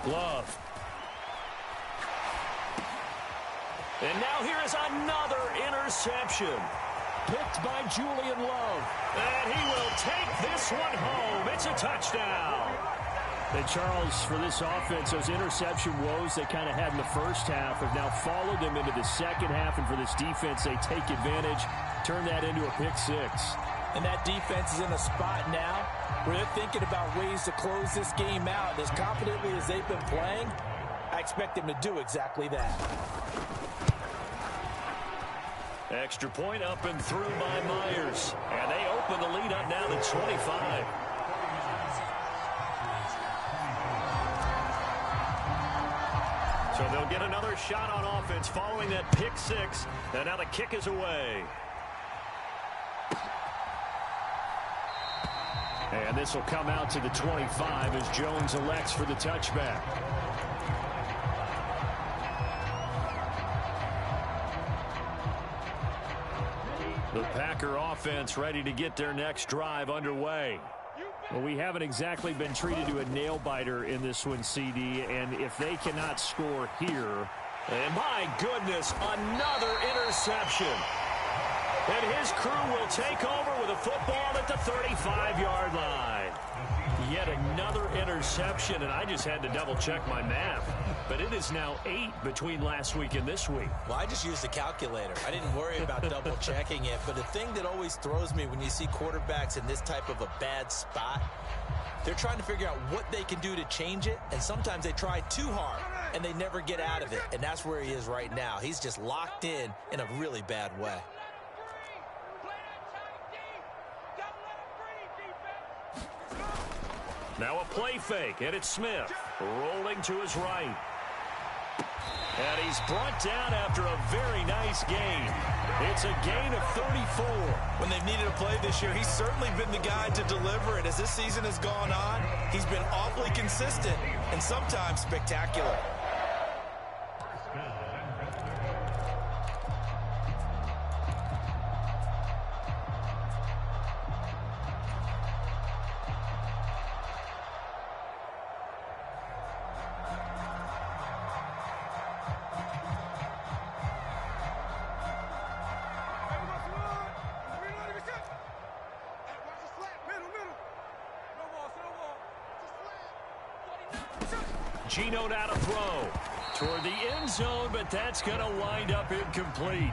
Love. And now here is another interception. Picked by Julian Love. And he will take this one home. It's a touchdown. And Charles, for this offense, those interception woes they kind of had in the first half have now followed them into the second half. And for this defense, they take advantage, turn that into a pick 6. And that defense is in a spot now where they're thinking about ways to close this game out. As confidently as they've been playing, I expect them to do exactly that. Extra point up and through by Myers. And they open the lead up now to 25. So they'll get another shot on offense following that pick 6. And now the kick is away. And this will come out to the 25 as Jones elects for the touchback. The Packer offense ready to get their next drive underway. Well, we haven't exactly been treated to a nail-biter in this one, CD, and if they cannot score here... And my goodness, another interception. And his crew will take over with a football at the 35-yard line. Yet another interception, and I just had to double-check my math. But it is now 8 between last week and this week. Well, I just used a calculator. I didn't worry about double-checking it. But the thing that always throws me when you see quarterbacks in this type of a bad spot, they're trying to figure out what they can do to change it, and sometimes they try too hard, and they never get out of it. And that's where he is right now. He's just locked in a really bad way. Now a play fake, and it's Smith rolling to his right. And he's brought down after a very nice gain. It's a gain of 34. When they've needed a play this year, he's certainly been the guy to deliver it. As this season has gone on, he's been awfully consistent and sometimes spectacular. Gino now to throw toward the end zone, but that's going to wind up incomplete.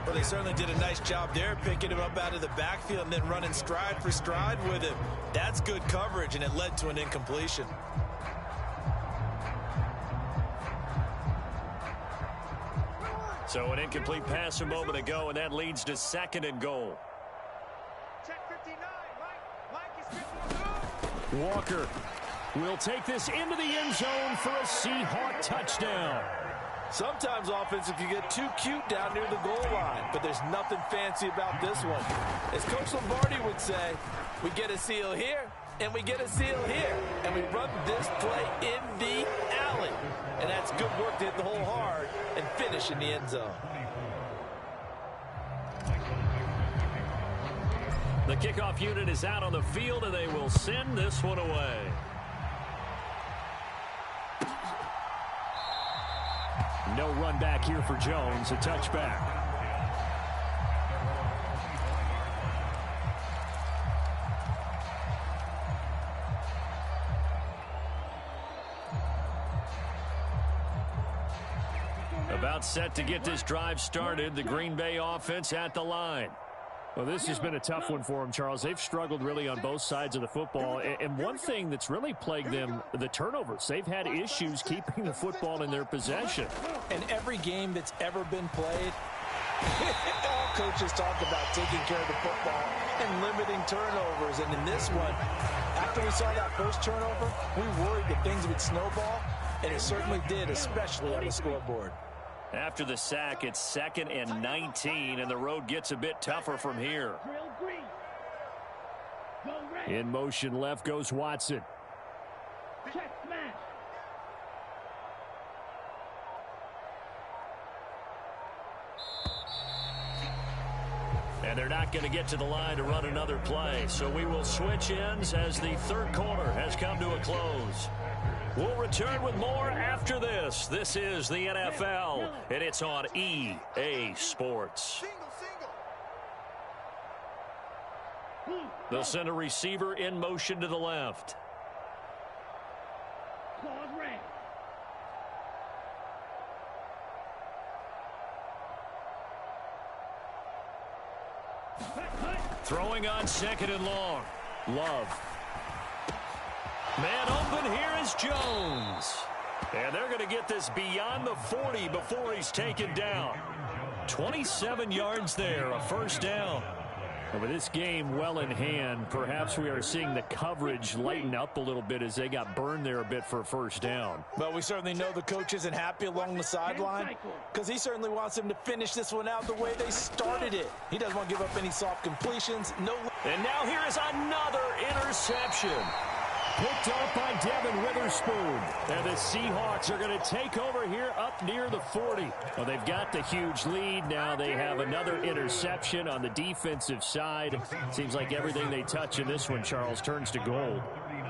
Well, they certainly did a nice job there, picking him up out of the backfield and then running stride for stride with him. That's good coverage, and it led to an incompletion. So an incomplete pass a moment ago, and that leads to 2nd and goal. Walker will take this into the end zone for a Seahawk touchdown. Sometimes offense, if you get too cute down near the goal line, but there's nothing fancy about this one. As Coach Lombardi would say, we get a seal here, and we get a seal here, and we run this play in the alley. And that's good work to hit the hole hard and finish in the end zone. The kickoff unit is out on the field, and they will send this one away. No run back here for Jones, a touchback. About set to get this drive started. The Green Bay offense at the line. Well, this has been a tough one for them, Charles. They've struggled really on both sides of the football. And one thing that's really plagued them, the turnovers. They've had issues keeping the football in their possession. In every game that's ever been played, all coaches talk about taking care of the football and limiting turnovers. And in this one, after we saw that first turnover, we worried that things would snowball, and it certainly did, especially on the scoreboard. After the sack, it's 2nd and 19, and the road gets a bit tougher from here. In motion left goes Watson. And they're not going to get to the line to run another play, so we will switch ends as the third quarter has come to a close. We'll return with more after this. This is the NFL, and it's on EA Sports. They'll send a receiver in motion to the left. Throwing on 2nd and long. Love. Man open here is Jones. And they're going to get this beyond the 40 before he's taken down. 27 yards there, a first down. And with this game well in hand, perhaps we are seeing the coverage lighten up a little bit as they got burned there a bit for a first down. But we certainly know the coach isn't happy along the sideline because he certainly wants them to finish this one out the way they started it. He doesn't want to give up any soft completions. And now here is another interception. Picked up by Devin Witherspoon. And the Seahawks are going to take over here up near the 40. Well, they've got the huge lead. Now they have another interception on the defensive side. Seems like everything they touch in this one, Charles, turns to gold.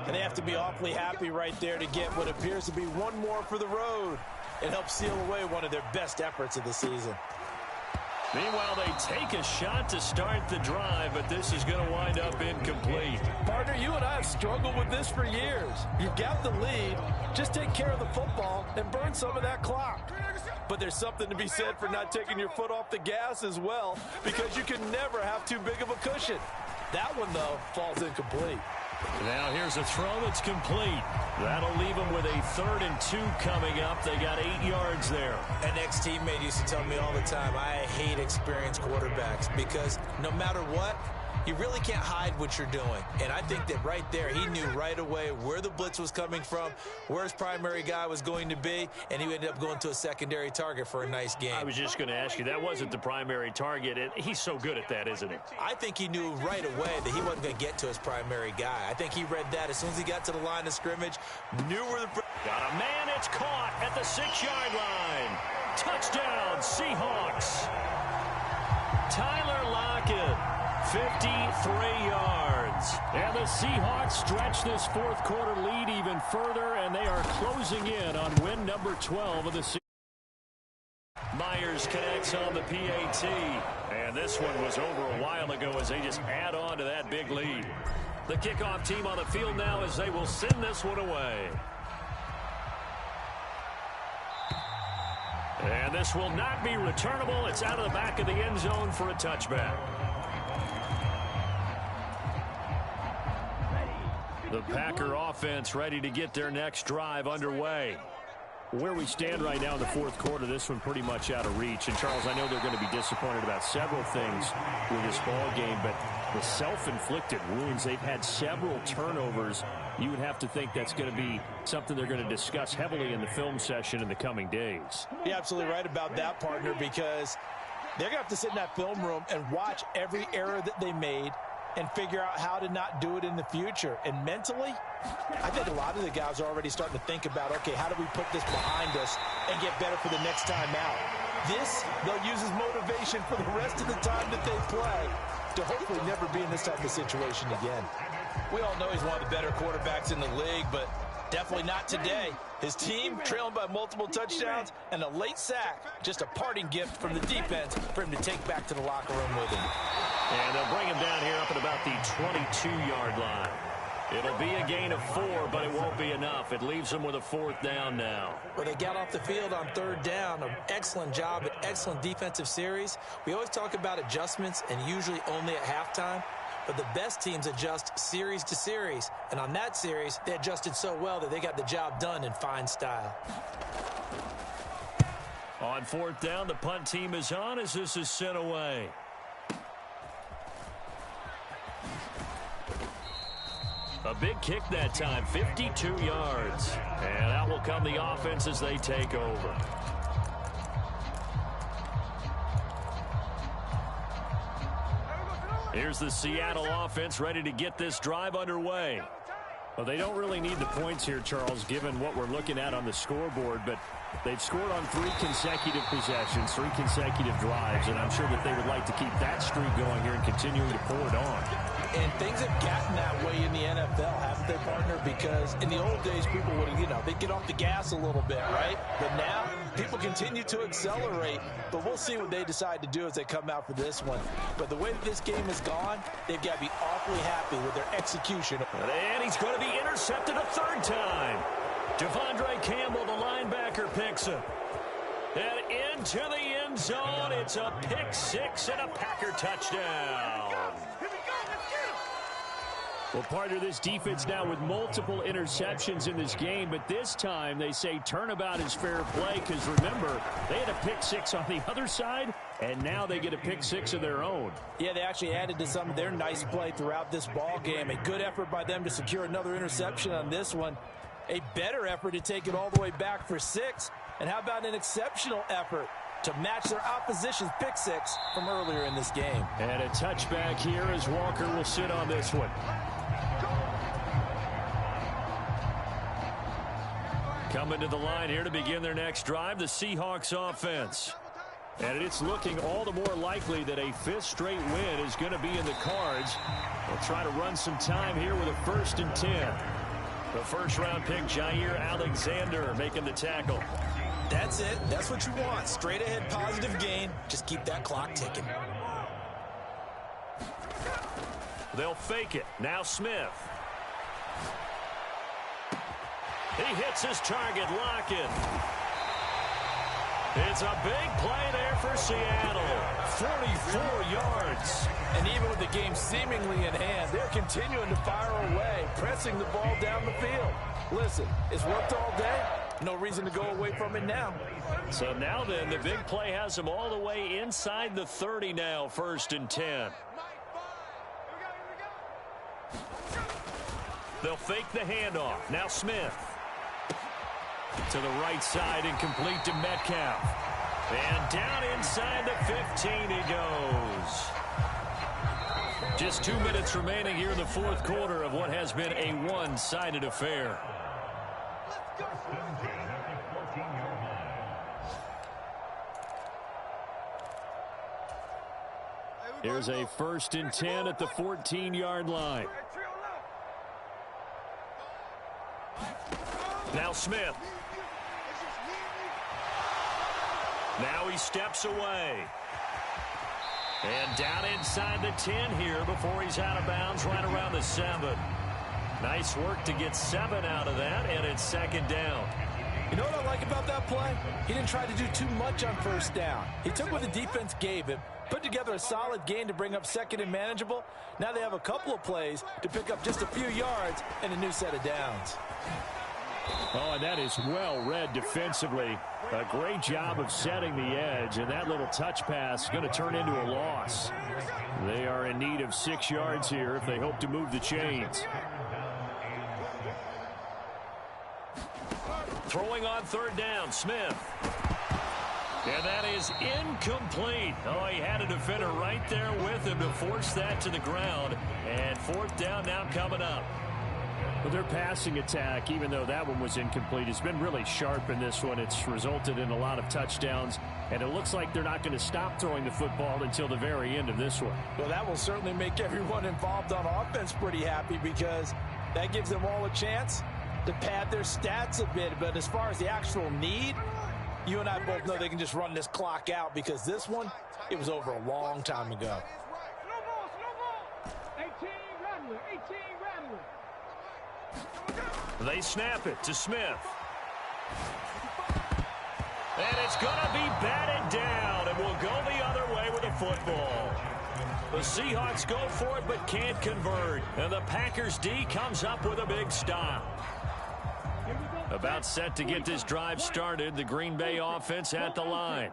And they have to be awfully happy right there to get what appears to be one more for the road. It helps seal away one of their best efforts of the season. Meanwhile, they take a shot to start the drive, but this is going to wind up incomplete. Partner, you and I have struggled with this for years. You've got the lead. Just take care of the football and burn some of that clock. But there's something to be said for not taking your foot off the gas as well, because you can never have too big of a cushion. That one, though, falls incomplete. Now here's a throw that's complete. That'll leave them with a 3rd and 2 coming up. They got 8 yards there. An ex-teammate used to tell me all the time, I hate experienced quarterbacks because no matter what, you really can't hide what you're doing. And I think that right there, he knew right away where the blitz was coming from, where his primary guy was going to be, and he ended up going to a secondary target for a nice game. I was just going to ask you, that wasn't the primary target. He's so good at that, isn't he? I think he knew right away that he wasn't going to get to his primary guy. I think he read that as soon as he got to the line of scrimmage, knew where the... Got a man, it's caught at the 6-yard line. Touchdown, Seahawks. Tyler Lockett. 53 yards. And the Seahawks stretch this fourth quarter lead even further, and they are closing in on win number 12 of the season. Myers connects on the PAT. And this one was over a while ago as they just add on to that big lead. The kickoff team on the field now as they will send this one away. And this will not be returnable. It's out of the back of the end zone for a touchback. The Packer offense ready to get their next drive underway. Where we stand right now in the fourth quarter, this one pretty much out of reach. And, Charles, I know they're going to be disappointed about several things with this ball game, but the self-inflicted wounds, they've had several turnovers. You would have to think that's going to be something they're going to discuss heavily in the film session in the coming days. You're absolutely right about that, partner, because they're going to have to sit in that film room and watch every error that they made and figure out how to not do it in the future. And mentally, I think a lot of the guys are already starting to think about, okay, how do we put this behind us and get better for the next time out? This, they'll use as motivation for the rest of the time that they play to hopefully never be in this type of situation again. We all know he's one of the better quarterbacks in the league, but Definitely not today. His team trailing by multiple touchdowns and a late sack. Just a parting gift from the defense for him to take back to the locker room with him. And they'll bring him down here up at about the 22-yard line. It'll be a gain of 4, but it won't be enough. It leaves them with a 4th down now. Well, they got off the field on 3rd down. An excellent job, an excellent defensive series. We always talk about adjustments and usually only at halftime. But the best teams adjust series to series. And on that series, they adjusted so well that they got the job done in fine style. On 4th down, the punt team is on as this is sent away. A big kick that time, 52 yards. And out will come the offense as they take over. Here's the Seattle offense ready to get this drive underway. Well, they don't really need the points here, Charles, given what we're looking at on the scoreboard, but they've scored on 3 consecutive possessions, 3 consecutive drives, and I'm sure that they would like to keep that streak going here and continuing to pull it on. And things have gotten that way in the NFL, haven't they, partner? Because in the old days, people would, they'd get off the gas a little bit, right? But now, people continue to accelerate, but we'll see what they decide to do as they come out for this one. But the way that this game has gone, they've got to be awfully happy with their execution. And he's going to be intercepted a 3rd time. Devondre Campbell, the linebacker, picks him. And into the end zone, it's a pick 6 and a Packer touchdown. Well, partner, this defense now with multiple interceptions in this game, but this time they say turnabout is fair play because, remember, they had a pick 6 on the other side, and now they get a pick 6 of their own. Yeah, they actually added to some of their nice play throughout this ball game. A good effort by them to secure another interception on this one. A better effort to take it all the way back for 6. And how about an exceptional effort to match their opposition's pick 6 from earlier in this game. And a touchback here as Walker will sit on this one. Coming to the line here to begin their next drive, the Seahawks offense. And it's looking all the more likely that a 5th straight win is going to be in the cards. They'll try to run some time here with a 1st and 10. The 1st-round pick, Jair Alexander, making the tackle. That's it. That's what you want. Straight ahead positive gain. Just keep that clock ticking. They'll fake it. Now Smith. He hits his target, Lockett. It's a big play there for Seattle. 44 yards. And even with the game seemingly in hand, they're continuing to fire away, pressing the ball down the field. Listen, it's worked all day. No reason to go away from it now. So now then, the big play has them all the way inside the 30 now, 1st and 10. They'll fake the handoff. Now Smith. To the right side and complete to Metcalf. And down inside the 15 he goes. Just 2 minutes remaining here in the 4th quarter of what has been a one-sided affair. Here's a 1st and 10 at the 14-yard line. Now Smith. Now he steps away. And down inside the 10 here before he's out of bounds right around the 7. Nice work to get 7 out of that, and it's 2nd down. You know what I like about that play? He didn't try to do too much on 1st down. He took what the defense gave him, put together a solid gain to bring up 2nd and manageable. Now they have a couple of plays to pick up just a few yards and a new set of downs. Oh, and that is well read defensively. A great job of setting the edge, and that little touch pass is going to turn into a loss. They are in need of 6 yards here if they hope to move the chains. Throwing on 3rd down, Smith. And that is incomplete. Oh, he had a defender right there with him to force that to the ground. And 4th down now coming up. Well, their passing attack, even though that one was incomplete, has been really sharp in this one. It's resulted in a lot of touchdowns, and it looks like they're not going to stop throwing the football until the very end of this one. Well, that will certainly make everyone involved on offense pretty happy because that gives them all a chance to pad their stats a bit. But as far as the actual need, you and I both know they can just run this clock out because this one, it was over a long time ago. They snap it to Smith. And it's going to be batted down, and will go the other way with the football. The Seahawks go for it but can't convert. And the Packers D comes up with a big stop. About set to get this drive started, the Green Bay offense at the line.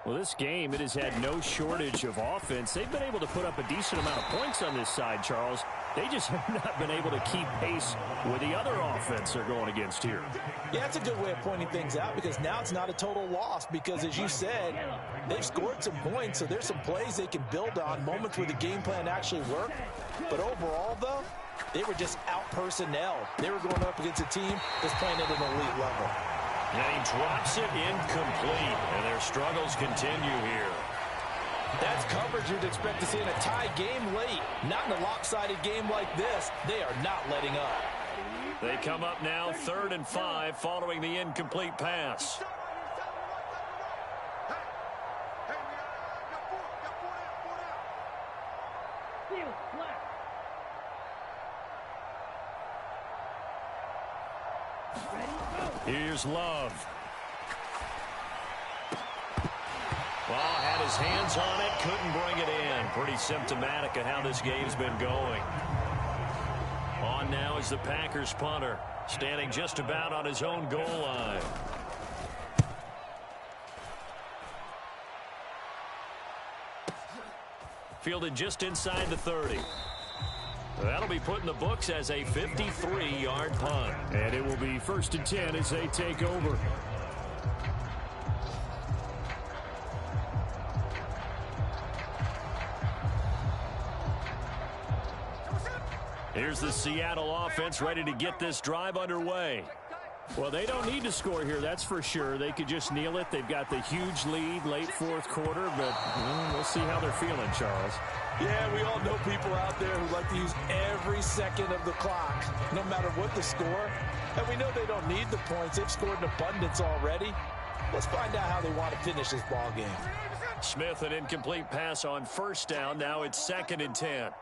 Well, this game, it has had no shortage of offense. They've been able to put up a decent amount of points on this side, Charles. They just have not been able to keep pace with the other offense they're going against here. Yeah, that's a good way of pointing things out because now it's not a total loss because, as you said, they've scored some points, so there's some plays they can build on, moments where the game plan actually worked. But overall, though, they were just out-personnel. They were going up against a team that's playing at an elite level. And he drops it incomplete, and their struggles continue here. That's coverage you'd expect to see in a tie game late. Not in a lopsided game like this. They are not letting up. They come up now 3rd and 5 following the incomplete pass. Here's Love. Well, had his hands on it, couldn't bring it in. Pretty symptomatic of how this game's been going. On now is the Packers punter, standing just about on his own goal line. Fielded just inside the 30. That'll be put in the books as a 53-yard punt. And it will be 1st and 10 as they take over. Here's the Seattle offense ready to get this drive underway. Well, they don't need to score here, that's for sure. They could just kneel it. They've got the huge lead late 4th quarter, but we'll see how they're feeling, Charles. Yeah, we all know people out there who like to use every second of the clock, no matter what the score. And we know they don't need the points. They've scored in abundance already. Let's find out how they want to finish this ball game. Smith, an incomplete pass on 1st down. Now it's 2nd and 10.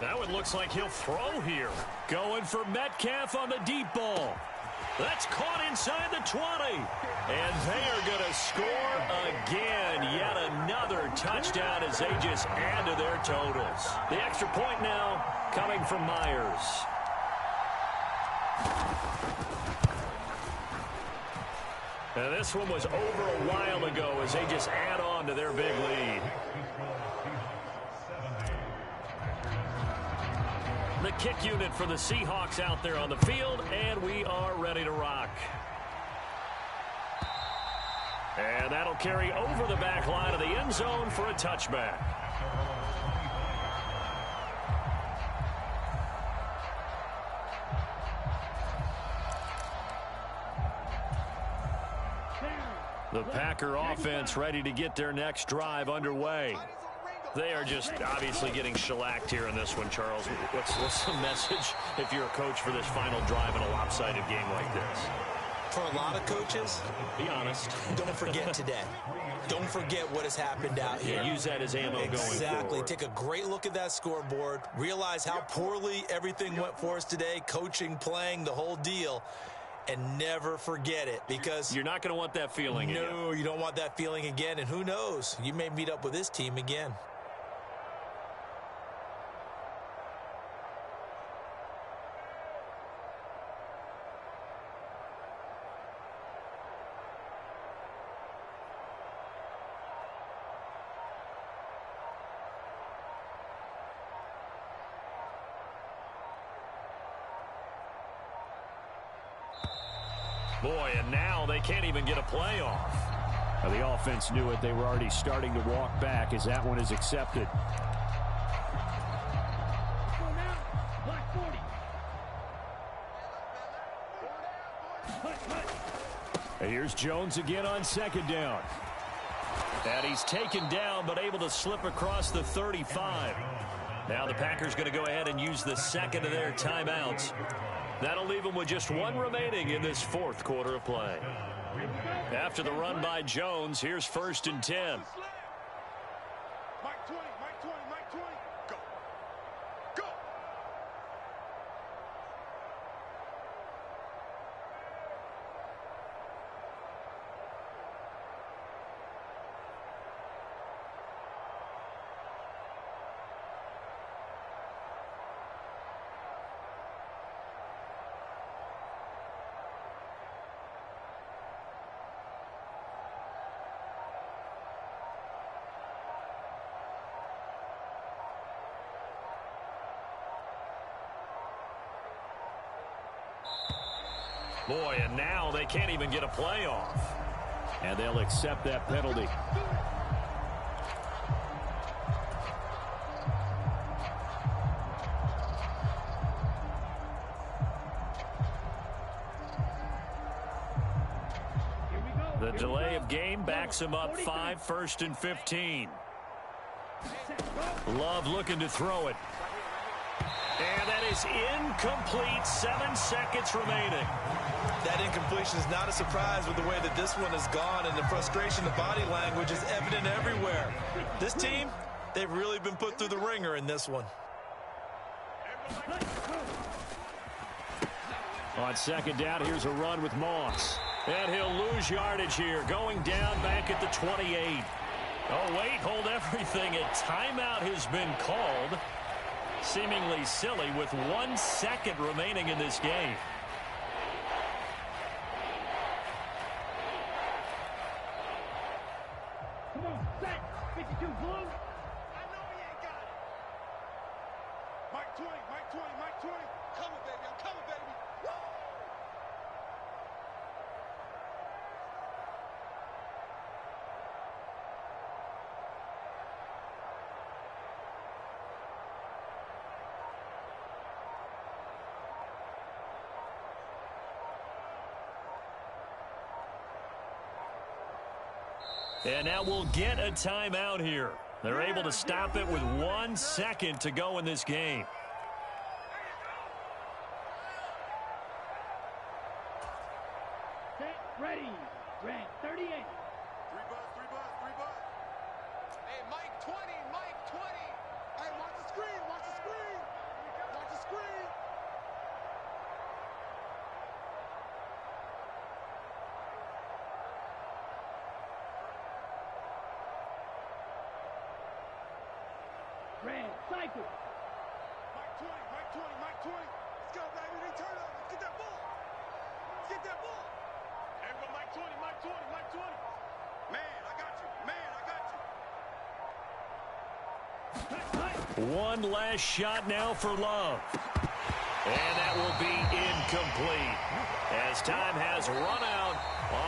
Now it looks like he'll throw here. Going for Metcalf on the deep ball. That's caught inside the 20. And they are going to score again. Yet another touchdown as they just add to their totals. The extra point now coming from Myers. And this one was over a while ago as they just add on to their big lead. The kick unit for the Seahawks out there on the field, and we are ready to rock. And that'll carry over the back line of the end zone for a touchback. The Packer offense ready to get their next drive underway. They are just obviously getting shellacked here in this one, Charles. What's the message if you're a coach for this final drive in a lopsided game like this? For a lot of coaches, be honest. Don't forget today. Don't forget what has happened out here. Yeah, use that as ammo going forward. Exactly. Take a great look at that scoreboard. Realize how poorly everything went for us today. Coaching, playing, the whole deal. And never forget it, because you're not going to want that feeling again. No, you don't want that feeling again. And who knows? You may meet up with this team again. Boy, and now they can't even get a playoff. Now, the offense knew it. They were already starting to walk back as that one is accepted. And here's Jones again on 2nd down. And he's taken down, but able to slip across the 35. Now the Packers going to go ahead and use the second of their timeouts. That'll leave them with just one remaining in this fourth quarter of play. After the run by Jones, here's 1st and 10. Mike 20, Mike 20, Mike 20. Go. Go. Boy, and now they can't even get a play off. And they'll accept that penalty. The delay of game backs him up 5, 1st and 15. Love looking to throw it. And that is incomplete. 7 seconds remaining. That incompletion is not a surprise with the way that this one has gone, and the frustration, the body language is evident everywhere. This team, they've really been put through the ringer in this one. On 2nd down, here's a run with Moss. And he'll lose yardage here, going down back at the 28. Oh, wait, hold everything. A timeout has been called. Seemingly silly with 1 second remaining in this game. Come on, set. 52 blue. I know he ain't got it. Mike 20, Mike 20, Mike 20. Coming, baby. I'm coming, baby. Woo! And now we'll get a timeout here. They're able to stop it with 1 second to go in this game. Set, ready. Red 38. 3 bus, 3 bus, 3 bus. Hey, Mike 20, Mike 20. Hey, watch the screen, watch the screen. Watch the screen. Red, cycle. Mike 20, Mike 20, Mike 20. Let's go, baby. They turn up. Let's get that ball. Let's get that ball. Everyone, Mike 20, Mike 20, Mike 20. Man, I got you. Man, I got you. One last shot now for Love. And that will be incomplete as time has run out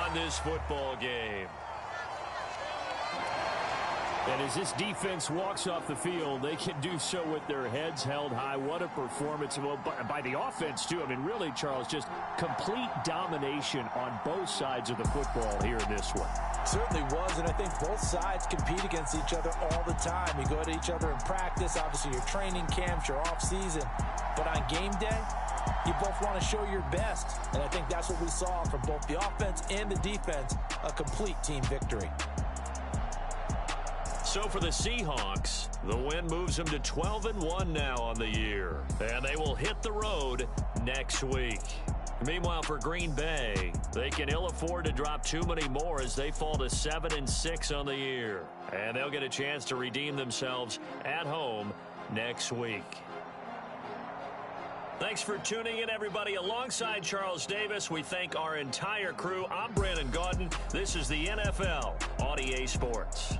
on this football game. And as this defense walks off the field, they can do so with their heads held high. What a performance by the offense, too. I mean, really, Charles, just complete domination on both sides of the football here in this one. Certainly was, and I think both sides compete against each other all the time. You go at each other in practice, obviously your training camps, your off-season. But on game day, you both want to show your best. And I think that's what we saw from both the offense and the defense, a complete team victory. So for the Seahawks, the win moves them to 12-1 now on the year. And they will hit the road next week. Meanwhile, for Green Bay, they can ill afford to drop too many more as they fall to 7-6 on the year. And they'll get a chance to redeem themselves at home next week. Thanks for tuning in, everybody. Alongside Charles Davis, we thank our entire crew. I'm Brandon Gaudin. This is the NFL on EA Sports.